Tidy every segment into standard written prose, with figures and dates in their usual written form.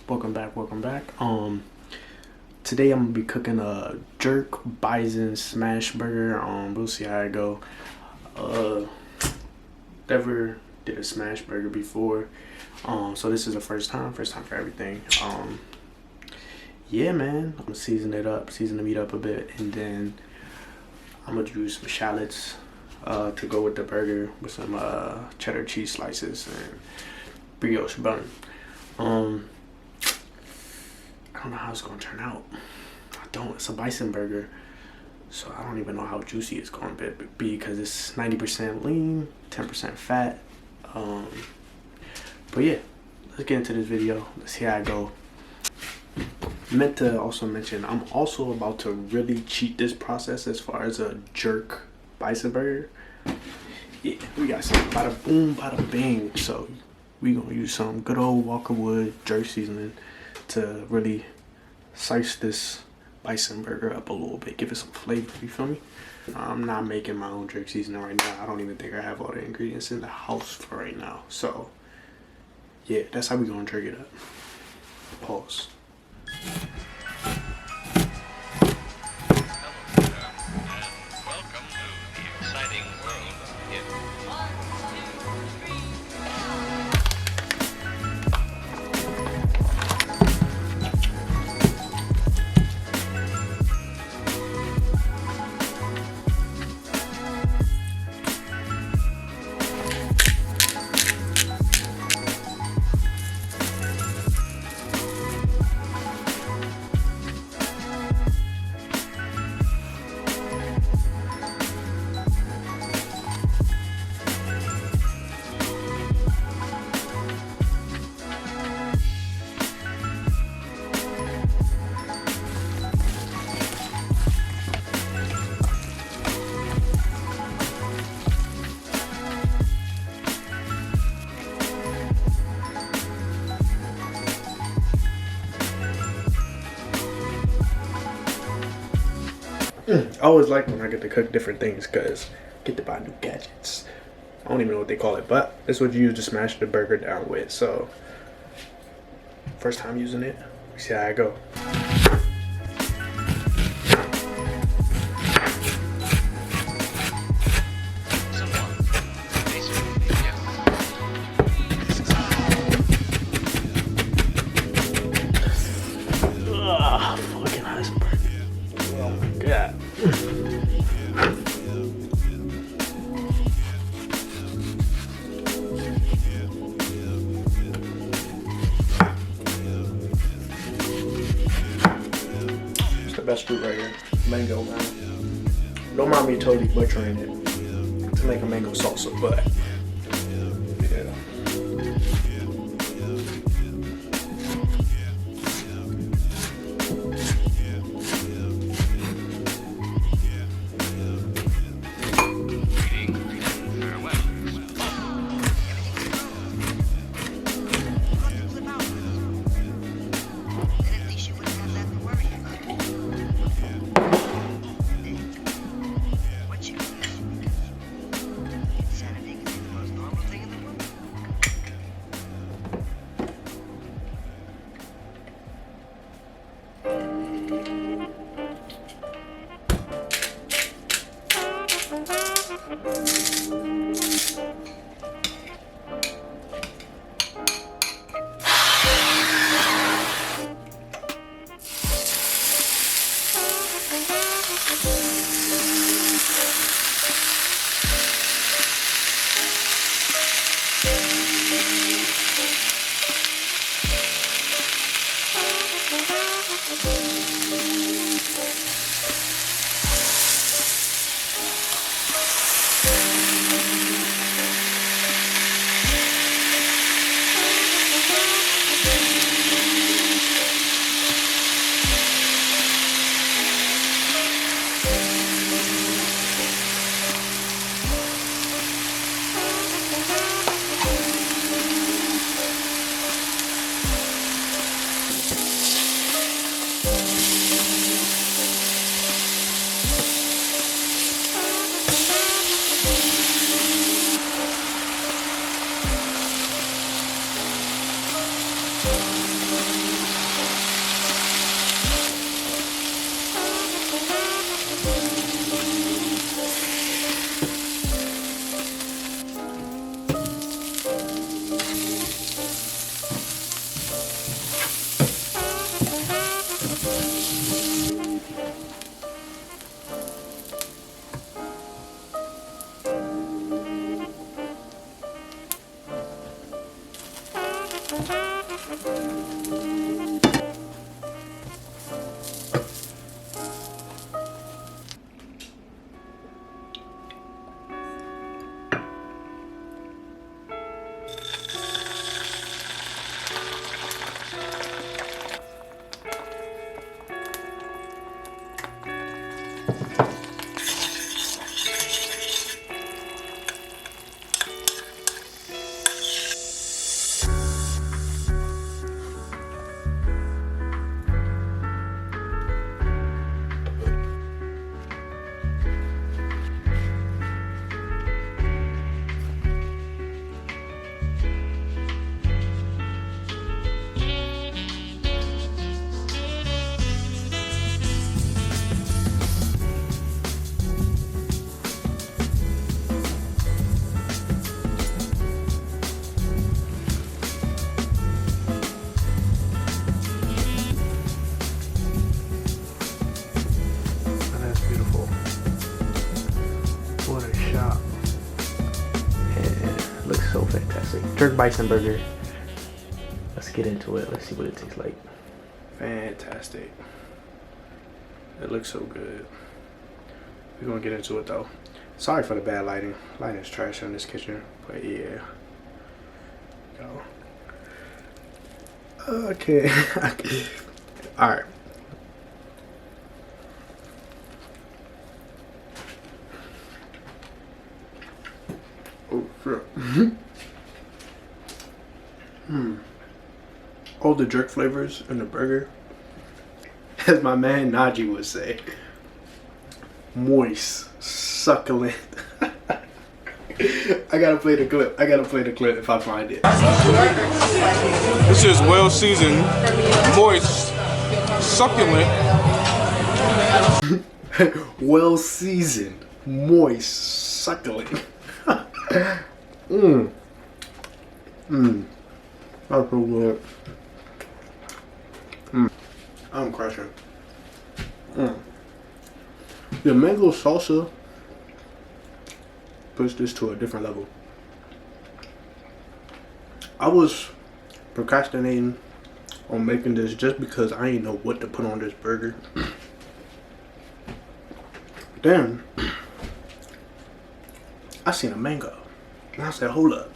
welcome back. Today I'm gonna be cooking a jerk bison smash burger. We'll see how it go. Never did a smash burger before, so this is the first time for everything. Yeah, man, I'm gonna season the meat up a bit, and then I'm gonna do some shallots to go with the burger with some cheddar cheese slices and brioche bun. I don't know how it's gonna turn out. It's a bison burger, so I don't even know how juicy it's gonna be because it's 90% lean, 10% fat. But yeah, let's get into this video. Let's see how I go. Meant to also mention, I'm also about to really cheat this process as far as a jerk bison burger. Yeah, we got some bada boom, bada bing. So we gonna use some good old Walkerwoods jerk seasoning to really slice this bison burger up a little bit, give it some flavor. You feel me? I'm not making my own jerk seasoning right now. I don't even think I have all the ingredients in the house for right now. So yeah, that's how we gonna jerk it up. Pause. I always like when I get to cook different things because I get to buy new gadgets. I don't even know what they call it, but it's what you use to smash the burger down with. So first time using it, we see how I go. Fucking iceberg. Oh my god. It's the best fruit right here. Mango, man. Don't mind me totally butchering it to make a mango salsa, but yeah. jerk bison burger. Let's get into it. Let's see what it tastes like. Fantastic. It looks so good. We're gonna get into it though. Sorry for the bad lighting. Lighting is trash in this kitchen, but yeah. Go. Okay. All right. Oh shit. All the jerk flavors in the burger, as my man Najee would say, moist, succulent. I gotta play the clip. I gotta play the clip if I find it. This is well seasoned, moist, succulent. Well seasoned, moist, succulent. That's so good. I'm crushing. The mango salsa puts this to a different level. I was procrastinating on making this just because I didn't know what to put on this burger. Then I seen a mango. And I said, hold up.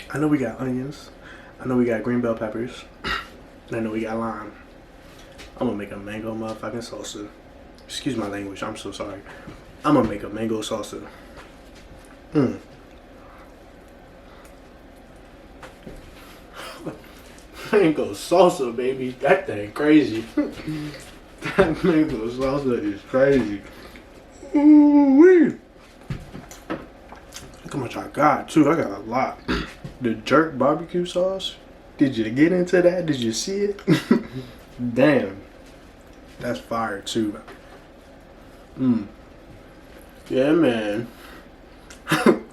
I know we got onions. I know we got green bell peppers. And I know we got lime. I'm gonna make a mango motherfucking salsa. Excuse my language, I'm so sorry. I'm gonna make a mango salsa. Mango salsa, baby. That thing crazy. That mango salsa is crazy. Ooh-wee. Look how much I got, too. I got a lot. The jerk barbecue sauce. Did you get into that? Did you see it? Damn. That's fire, too. Yeah, man.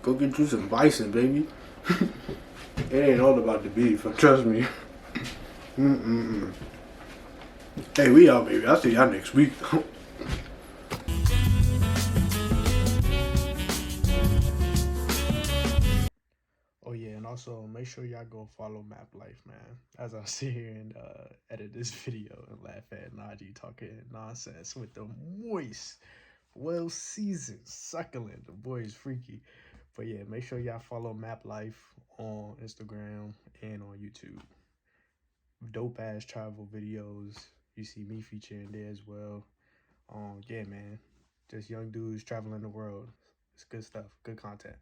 Go get you some bison, baby. It ain't all about the beef, trust me. Hey, we out, baby. I'll see y'all next week. Oh yeah, and also make sure y'all go follow Map Life, man. As I sit here and edit this video and laugh at Najee talking nonsense with the moist, well-seasoned, succulent. The boy is freaky. But yeah, make sure y'all follow Map Life on Instagram and on YouTube. Dope ass travel videos. You see me featuring there as well. Yeah, man. Just young dudes traveling the world. It's good stuff. Good content.